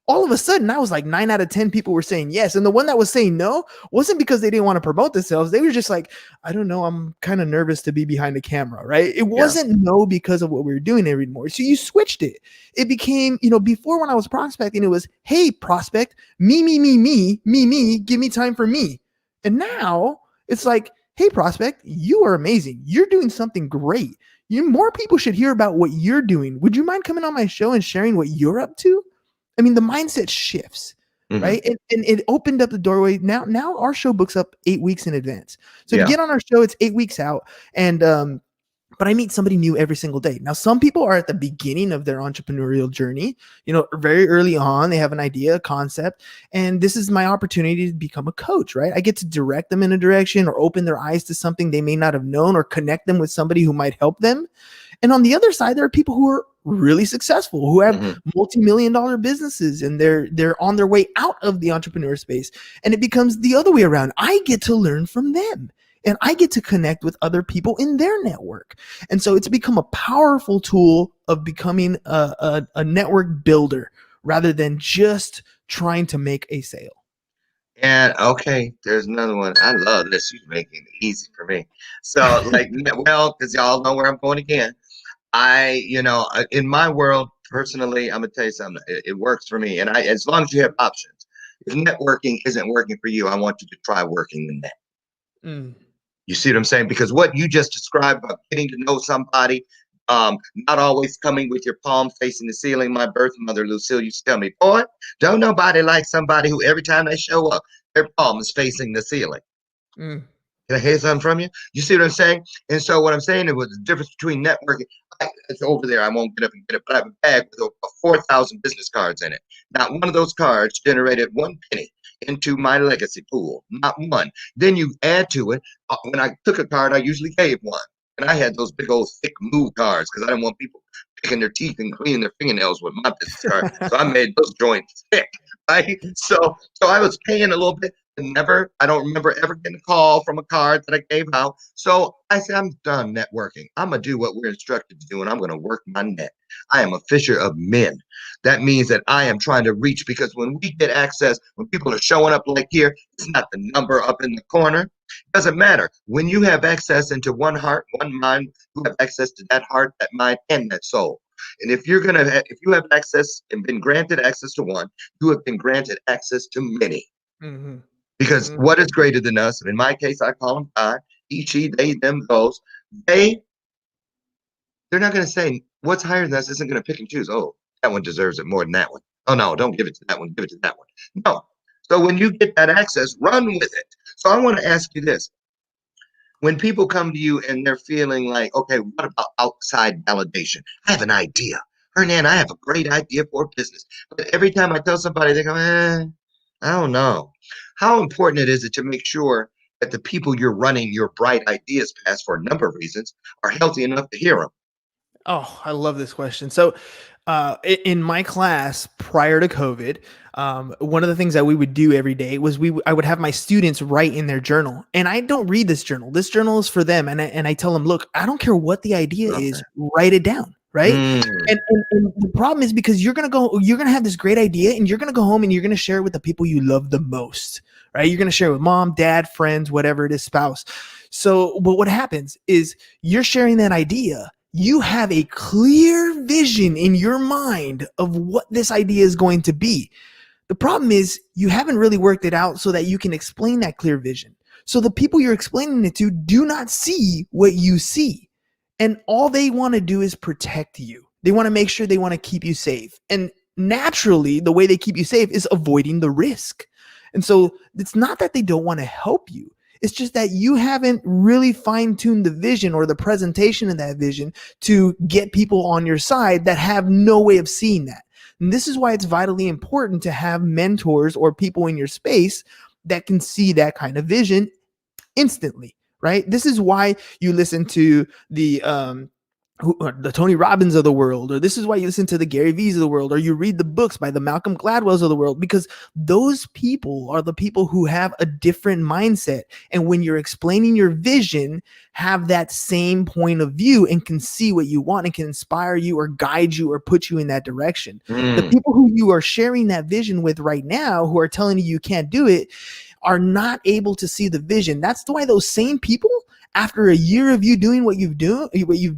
S3: All of a sudden, I was like 9 out of 10 people were saying yes. And the one that was saying no wasn't because they didn't want to promote themselves. They were just like, I don't know, I'm kind of nervous to be behind the camera, right? It wasn't no because of what we were doing anymore. So you switched it. It became, before when I was prospecting, it was, hey, prospect, me, give me time for me. And now it's like, hey, prospect, you are amazing. You're doing something great. More people should hear about what you're doing. Would you mind coming on my show and sharing what you're up to? I mean, the mindset shifts, right? And it opened up the doorway. Now our show books up 8 weeks in advance. So to get on our show, it's 8 weeks out. And but I meet somebody new every single day. Now, some people are at the beginning of their entrepreneurial journey, very early on, they have an idea, a concept, and this is my opportunity to become a coach, right? I get to direct them in a direction or open their eyes to something they may not have known or connect them with somebody who might help them. And on the other side, there are people who are really successful, who have multi-million-dollar businesses, and they're on their way out of the entrepreneur space. And it becomes the other way around. I get to learn from them. And I get to connect with other people in their network. And so it's become a powerful tool of becoming a network builder rather than just trying to make a sale.
S2: And okay, there's another one. I love this. You're making it easy for me. So, because y'all know where I'm going again. In my world, personally, I'm gonna tell you something. It works for me, and as long as you have options. If networking isn't working for you, I want you to try working in that. You see what I'm saying? Because what you just described about getting to know somebody, not always coming with your palm facing the ceiling. My birth mother, Lucille, used to tell me, boy, don't nobody like somebody who every time they show up, their palm is facing the ceiling. Can I hear something from you? You see what I'm saying? And so what I'm saying is the difference between networking, it's over there. I won't get up and get it, but I have a bag with 4,000 business cards in it. Not one of those cards generated 1 penny into my legacy pool, not one. Then you add to it. When I took a card, I usually gave one. And I had those big old thick move cards because I didn't want people picking their teeth and cleaning their fingernails with my business card. So I made those joints thick, right? So I was paying a little bit. I don't remember ever getting a call from a card that I gave out. So I said, I'm done networking. I'm going to do what we're instructed to do, and I'm going to work my net. I am a fisher of men. That means that I am trying to reach, because when we get access, when people are showing up like here, it's not the number up in the corner. It doesn't matter. When you have access into one heart, one mind, you have access to that heart, that mind, and that soul. And if you have access and been granted access to one, you have been granted access to many. Because what is greater than us? In my case, I call them God, he, she, they, them, those. They're not going to say what's higher than us isn't going to pick and choose. Oh, that one deserves it more than that one. Oh, no, don't give it to that one. Give it to that one. No. So when you get that access, run with it. So I want to ask you this. When people come to you and they're feeling like, okay, what about outside validation? I have an idea. Hernan, I have a great idea for a business. But every time I tell somebody, they go, I don't know. How important is it to make sure that the people you're running your bright ideas past for a number of reasons are healthy enough to hear them?
S3: Oh, I love this question. So, in my class prior to COVID, one of the things that we would do every day was I would have my students write in their journal, and I don't read this journal. This journal is for them, and I tell them, look, I don't care what the idea
S2: Love
S3: is,
S2: that.
S3: write it down, right?
S2: Mm,
S3: And the problem is because you're gonna have this great idea, and you're gonna go home and you're gonna share it with the people you love the most, right? You're gonna share it with mom, dad, friends, whatever it is, spouse. So, but what happens is you're sharing that idea, you have a clear vision in your mind of what this idea is going to be. The problem is you haven't really worked it out so that you can explain that clear vision. So the people you're explaining it to do not see what you see. And all they want to do is protect you. They want to make sure they want to keep you safe. And naturally, the way they keep you safe is avoiding the risk. And so it's not that they don't want to help you. It's just that you haven't really fine-tuned the vision or the presentation of that vision to get people on your side that have no way of seeing that. And this is why it's vitally important to have mentors or people in your space that can see that kind of vision instantly, right? This is why you listen to the Tony Robbins of the world, or this is why you listen to the Gary V's of the world, or you read the books by the Malcolm Gladwells of the world, because those people are the people who have a different mindset. And when you're explaining your vision, have that same point of view and can see what you want and can inspire you or guide you or put you in that direction. The
S2: mm.
S3: people who you are sharing that vision with right now, who are telling you can't do it, are not able to see the vision. That's why those same people, after a year of you doing what you've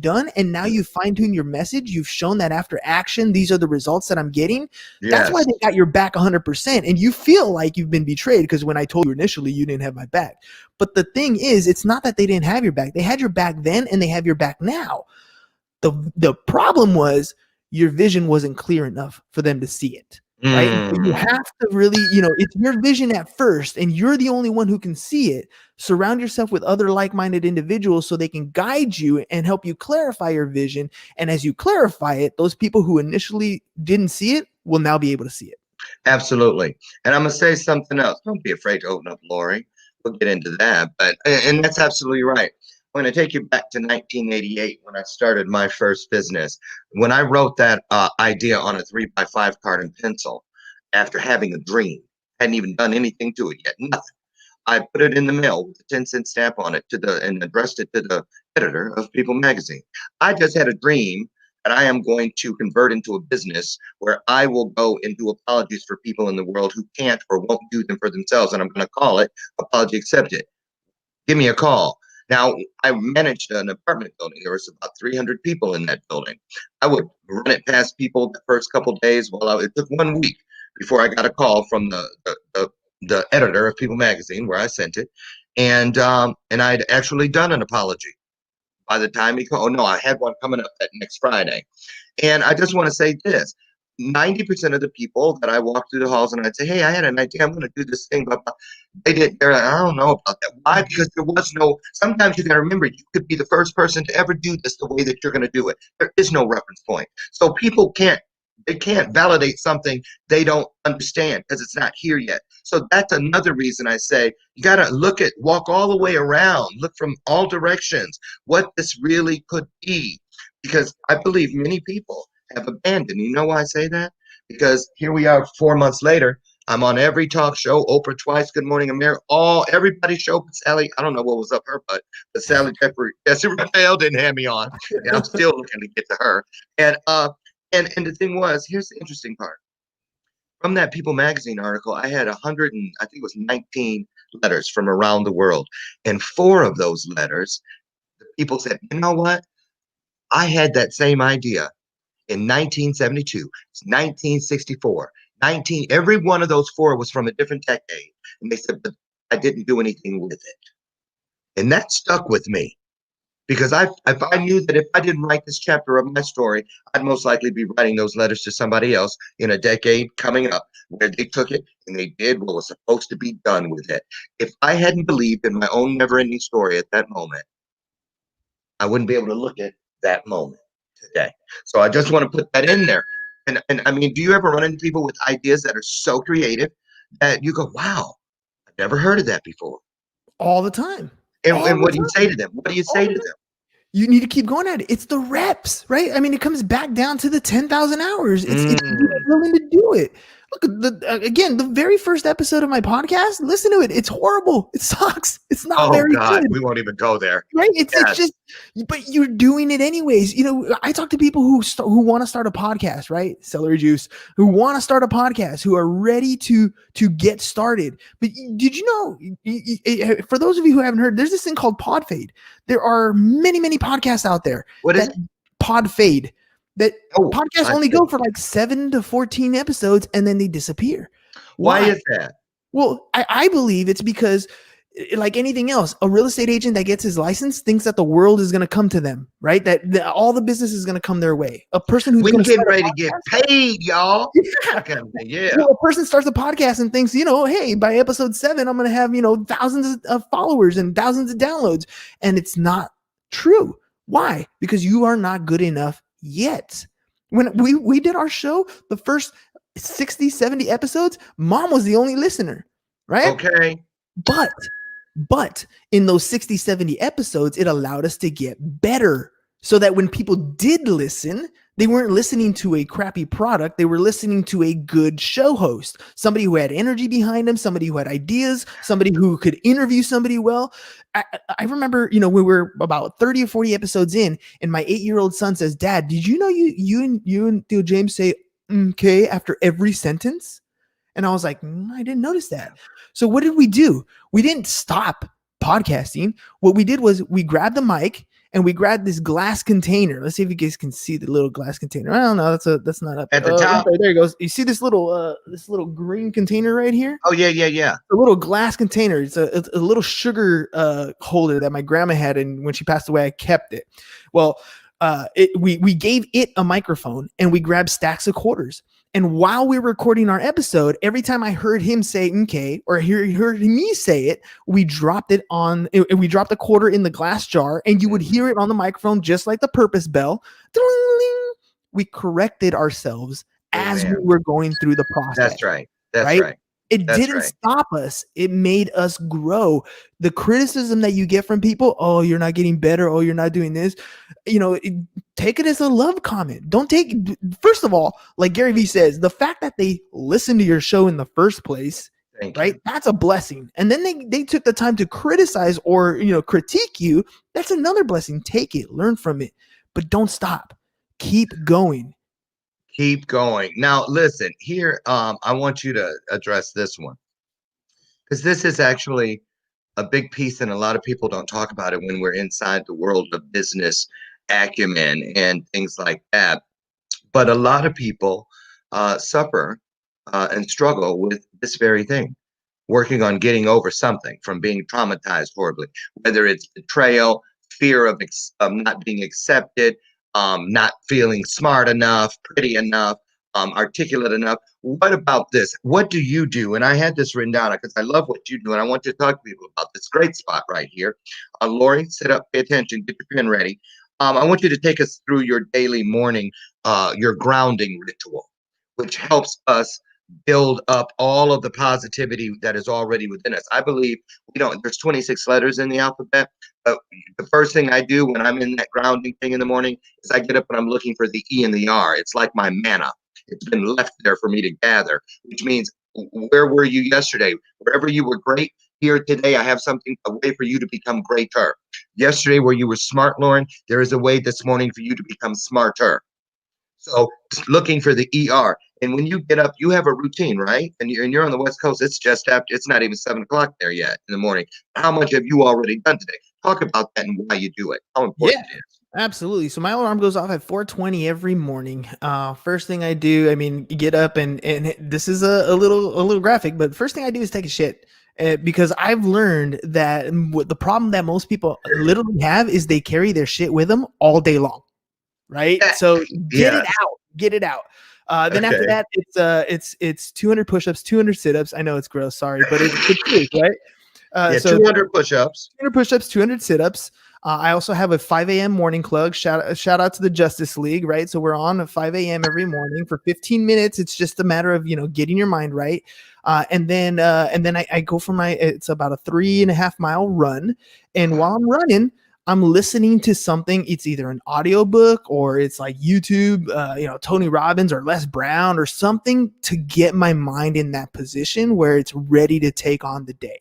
S3: done, and now you fine tune your message, you've shown that after action, these are the results that I'm getting. That's why
S2: Yes,
S3: they got your back 100%. And you feel like you've been betrayed because when I told you initially, you didn't have my back. But the thing is, it's not that they didn't have your back. They had your back then and they have your back now. The problem was your vision wasn't clear enough for them to see it. Right. And so you
S2: mm.
S3: have to really, it's your vision at first, and you're the only one who can see it. Surround yourself with other like-minded individuals so they can guide you and help you clarify your vision. And as you clarify it, those people who initially didn't see it will now be able to see it.
S2: Absolutely. And I'm gonna say something else. Don't be afraid to open up, Lori. We'll get into that. But and that's absolutely right. I'm going to take you back to 1988 when I started my first business. When I wrote that idea on a 3x5 card and pencil after having a dream, hadn't even done anything to it yet, nothing. I put it in the mail with a 10-cent stamp on it and addressed it to the editor of People magazine. I just had a dream that I am going to convert into a business where I will go and do apologies for people in the world who can't or won't do them for themselves. And I'm going to call it Apology Accepted. Give me a call. Now, I managed an apartment building. There was about 300 people in that building. I would run it past people the first couple of days. It took 1 week before I got a call from the editor of People magazine, where I sent it, and I'd actually done an apology. By the time he called, oh no, I had one coming up that next Friday. And I just want to say this: 90% of the people that I walk through the halls and I'd say, hey, I had an idea, I'm going to do this thing, but they're like, I don't know about that. Why? Because there was no, sometimes you got to remember, you could be the first person to ever do this the way that you're going to do it. There is no reference point. So people they can't validate something they don't understand because it's not here yet. So that's another reason I say you got to walk all the way around, look from all directions what this really could be. Because I believe many people have abandoned. You know why I say that? Because here we are 4 months later. I'm on every talk show, Oprah twice, Good Morning America, everybody's show. But Sally, I don't know what was up her butt, but Jesse Raphael didn't have me on, and I'm still looking to get to her. And the thing was, here's the interesting part. From that People magazine article, I had 100 and I think it was 19 letters from around the world, and 4 of those letters, the people said, you know what? I had that same idea in 1972, 1964, every one of those 4 was from a different decade. And they said, but I didn't do anything with it. And that stuck with me because if I knew that if I didn't write this chapter of my story, I'd most likely be writing those letters to somebody else in a decade coming up where they took it and they did what was supposed to be done with it. If I hadn't believed in my own never-ending story at that moment, I wouldn't be able to look at that moment today. So I just want to put that in there. And I mean, do you ever run into people with ideas that are so creative that you go, wow, I've never heard of that before.
S3: All the time.
S2: And what do you say to them? What do you say to them?
S3: You need to keep going at it. It's the reps, right? I mean, it comes back down to the 10,000 hours. It's being willing to do it. Look, again, the very first episode of my podcast, listen to it. It's horrible. It sucks. It's not very good.
S2: We won't even go there.
S3: Right? It's just, but you're doing it anyways. You know, I talk to people who want to start a podcast, right? Celery juice, who want to start a podcast, who are ready to get started. But did you know, for those of you who haven't heard, there's this thing called pod fade. There are many, many podcasts out there.
S2: What is it?
S3: Pod fade? That podcasts only go for like 7 to 14 episodes and then they disappear.
S2: Why is that?
S3: Well, I believe it's because, like anything else, a real estate agent that gets his license thinks that the world is going to come to them, right? That all the business is going to come their way. A person who's
S2: going to get ready to get paid, y'all.
S3: Yeah. So a person starts a podcast and thinks, you know, hey, by episode 7, I'm going to have, you know, thousands of followers and thousands of downloads. And it's not true. Why? Because you are not good enough yet. When we did our show, the first 60, 70 episodes, Mom was the only listener, right?
S2: Okay.
S3: But in those 60, 70 episodes, it allowed us to get better so that when people did listen, they weren't listening to a crappy product. They were listening to a good show host, somebody who had energy behind them, somebody who had ideas, somebody who could interview somebody well. I remember, you know, we were about 30 or 40 episodes in, and my 8-year-old son says, Dad, did you know you and Theo James say okay after every sentence? And I was like, I didn't notice that. So what did we do? We didn't stop podcasting. What we did was we grabbed the mic and we grabbed this glass container. Let's see if you guys can see the little glass container. I don't know. That's not up
S2: at the top.
S3: Right, there it goes. You see this little green container right here?
S2: Oh yeah.
S3: A little glass container. It's a little sugar holder that my grandma had, and when she passed away, I kept it. Well, we gave it a microphone and we grabbed stacks of quarters. And while we were recording our episode, every time I heard him say "okay" or he heard me say it, we dropped it on. We dropped a quarter in the glass jar, and you would hear it on the microphone, just like the purpose bell. Ding-a-ling. We corrected ourselves as we were going through the process.
S2: That's right. That's right.
S3: It didn't stop us. It made us grow. The criticism that you get from people, oh, you're not getting better. Oh, you're not doing this. You know, take it as a love comment. Don't take, first of all, like Gary Vee says, the fact that they listened to your show in the first place, right? That's a blessing. And then they took the time to criticize or, you know, critique you. That's another blessing. Take it, learn from it, but don't stop. Keep going.
S2: Keep going. Now, listen here. I want you to address this one, because this is actually a big piece, and a lot of people don't talk about it when we're inside the world of business acumen and things like that. But a lot of people suffer and struggle with this very thing, working on getting over something from being traumatized horribly, whether it's betrayal, fear of not being accepted, not feeling smart enough, pretty enough, articulate enough. What about this? What do you do? And I had this written down because I love what you do, and I want to talk to people about this great spot right here. Lori, sit up, pay attention, get your pen ready. I want you to take us through your daily morning, your grounding ritual, which helps us build up all of the positivity that is already within us. I believe there's 26 letters in the alphabet, but the first thing I do when I'm in that grounding thing in the morning is I get up and I'm looking for the E and the R. It's like my manna. It's been left there for me to gather, which means where were you yesterday? Wherever you were great, here today, I have a way for you to become greater. Yesterday, where you were smart, Lauren, there is a way this morning for you to become smarter. So looking for the ER. And when you get up, you have a routine, right? And you're on the West Coast. It's just after, it's not even 7 o'clock there yet in the morning. How much have you already done today? Talk about that and why you do it. How important it is.
S3: Absolutely. So my alarm goes off at 4:20 every morning. First thing I do, I mean, you get up and this is a little graphic, but first thing I do is take a shit. Because I've learned that the problem that most people literally have is they carry their shit with them all day long. Right. So get it out. Then after that, it's 200 push-ups, 200 sit-ups. I know it's gross. Sorry, but it's truth, right?
S2: So 200 push-ups,
S3: 200 sit-ups. I also have a 5 a.m. morning club. Shout out to the Justice League, right? So we're on at 5 a.m. every morning for 15 minutes. It's just a matter of, getting your mind right. And then I go for it's about a 3.5 mile run. And while I'm running, I'm listening to something. It's either an audiobook or it's like YouTube, Tony Robbins or Les Brown or something to get my mind in that position where it's ready to take on the day.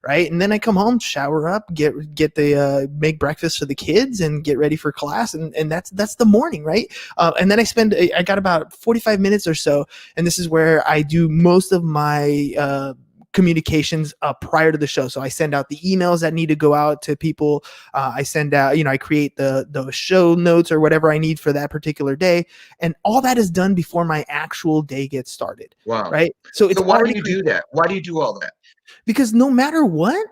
S3: Right. And then I come home, shower up, get the make breakfast for the kids and get ready for class. And that's the morning. Right. And then I got about 45 minutes or so. And this is where I do most of my communications prior to the show. So I send out the emails that need to go out to people. I send out, I create the show notes or whatever I need for that particular day. And all that is done before my actual day gets started.
S2: Wow.
S3: Right. So it's
S2: why do
S3: already
S2: you do that? Why do you do all that?
S3: Because no matter what,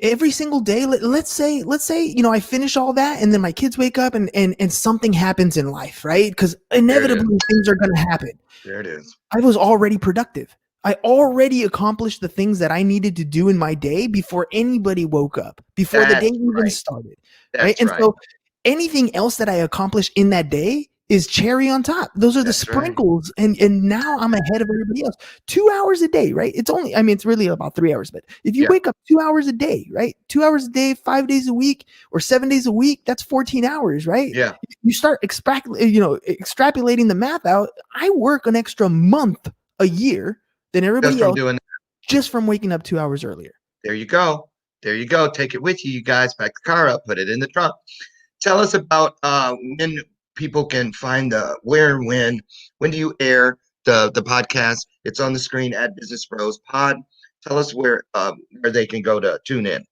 S3: every single day, let's say, I finish all that and then my kids wake up and something happens in life, right? Because inevitably things are going to happen.
S2: There it is.
S3: I was already productive. I already accomplished the things that I needed to do in my day before anybody woke up, before the day even started. Right. And so anything else that I accomplish in that day is cherry on top. Those are the sprinkles. And now I'm ahead of everybody else. 2 hours a day, right? It's really about 3 hours, but if you wake up 2 hours a day, right? 2 hours a day, 5 days a week or 7 days a week, that's 14 hours, right?
S2: Yeah.
S3: You start extrapolating the math out. I work an extra month a year than everybody else just from waking up 2 hours earlier.
S2: There you go. There you go. Take it with you, you guys. Back the car up, put it in the trunk. Tell us about when people can find when do you air the podcast? It's on the screen at Business Bros Pod. Tell us where they can go to tune in.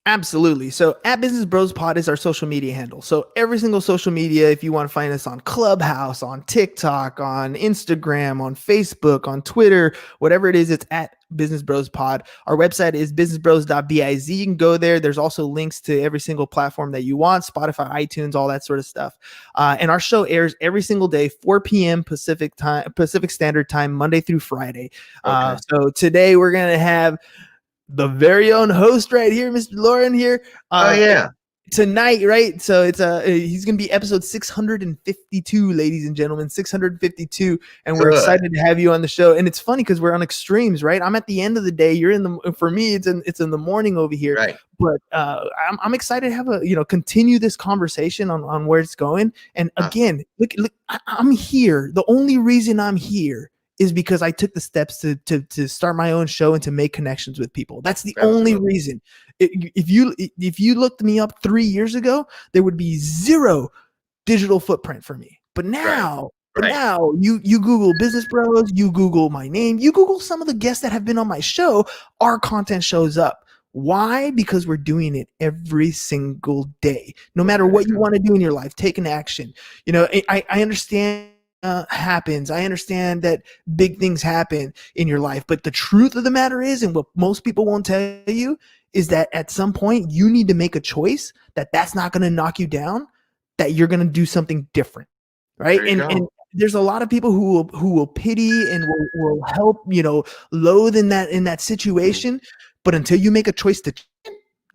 S3: Absolutely. So at Business Bros Pod is our social media handle. So every single social media, if you want to find us on Clubhouse, on TikTok, on Instagram, on Facebook, on Twitter, whatever it is, it's at Business Bros Pod. Our website is businessbros.biz. You can go there. There's also links to every single platform that you want, Spotify, iTunes, all that sort of stuff. And our show airs every single day, 4 p.m. Pacific Standard Time, Monday through Friday. So today we're going to have the very own host right here, Mr. Lauren here. Tonight, right? So it's he's gonna be episode 652, ladies and gentlemen, 652, and we're excited to have you on the show. And it's funny because we're on extremes, right? I'm at the end of the day. You're for me, it's in the morning over here.
S2: Right.
S3: But I'm excited to have continue this conversation on where it's going. And again, look, I'm here. The only reason I'm here is because I took the steps to start my own show and to make connections with people. That's the only reason. If you looked me up 3 years ago, there would be zero digital footprint for me. But now, now you Google Business Bros, you Google my name, you Google some of the guests that have been on my show, our content shows up. Why? Because we're doing it every single day. No matter what you want to do in your life, take an action. I understand happens. I understand that big things happen in your life, but the truth of the matter is, and what most people won't tell you, is that at some point you need to make a choice that's not going to knock you down, that you're going to do something different, right? And there's a lot of people who will pity and will help, loathe in that situation, but until you make a choice to change,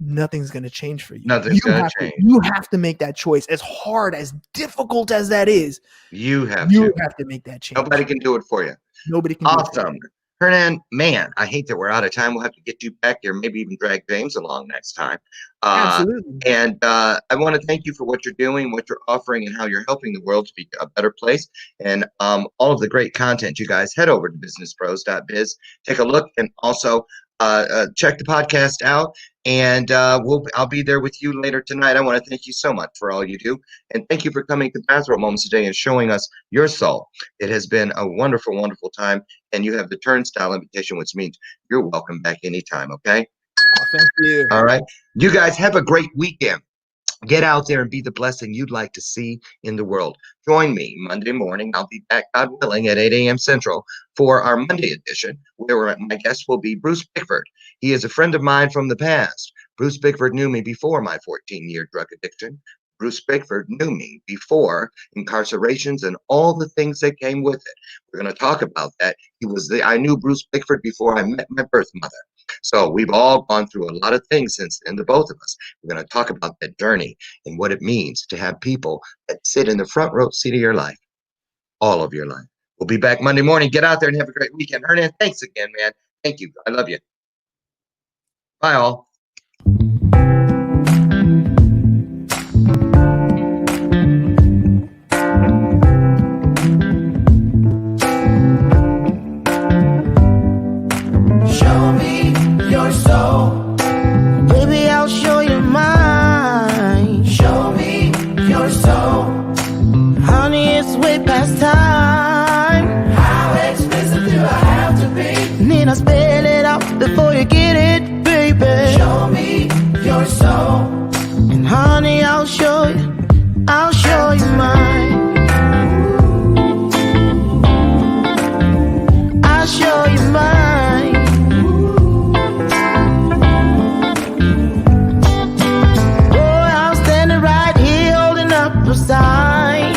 S3: nothing's going to change for you. You have to make that choice. As hard, as difficult as that is, you have to make that change.
S2: Nobody can do it for you.
S3: Nobody can.
S2: Awesome. Hernan, man, I hate that we're out of time. We'll have to get you back here, maybe even drag James along next time.
S3: Absolutely.
S2: And I want to thank you for what you're doing, what you're offering, and how you're helping the world to be a better place. And all of the great content, you guys, head over to businessbros.biz, take a look, and also check the podcast out. And I'll be there with you later tonight. I want to thank you so much for all you do. And thank you for coming to Bathrobe Moments today and showing us your soul. It has been a wonderful, wonderful time. And you have the turnstile invitation, which means you're welcome back anytime, okay?
S3: Oh, thank you.
S2: All right. You guys have a great weekend. Get out there and be the blessing you'd like to see in the world. Join me Monday morning. I'll be back, God willing, at 8 a.m. Central for our Monday edition, where my guest will be Bruce Bickford. He is a friend of mine from the past. Bruce Bickford knew me before my 14-year drug addiction. Bruce Bickford knew me before incarcerations and all the things that came with it. We're going to talk about that. I knew Bruce Bickford before I met my birth mother. So we've all gone through a lot of things since then, the both of us. We're going to talk about that journey and what it means to have people that sit in the front row seat of your life, all of your life. We'll be back Monday morning. Get out there and have a great weekend. Hernan, thanks again, man. Thank you. I love you. Bye, all.
S1: Show me your soul. Baby, I'll show you mine. Show me your soul. Honey, it's way past time. How expensive do I have to be? Need I spell it out before you get it, baby? Show me your soul. And honey, I'll show you mine. I'll show you mine. Boy, I'm standing right here holding up a sign,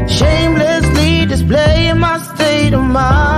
S1: shamelessly displaying my state of mind.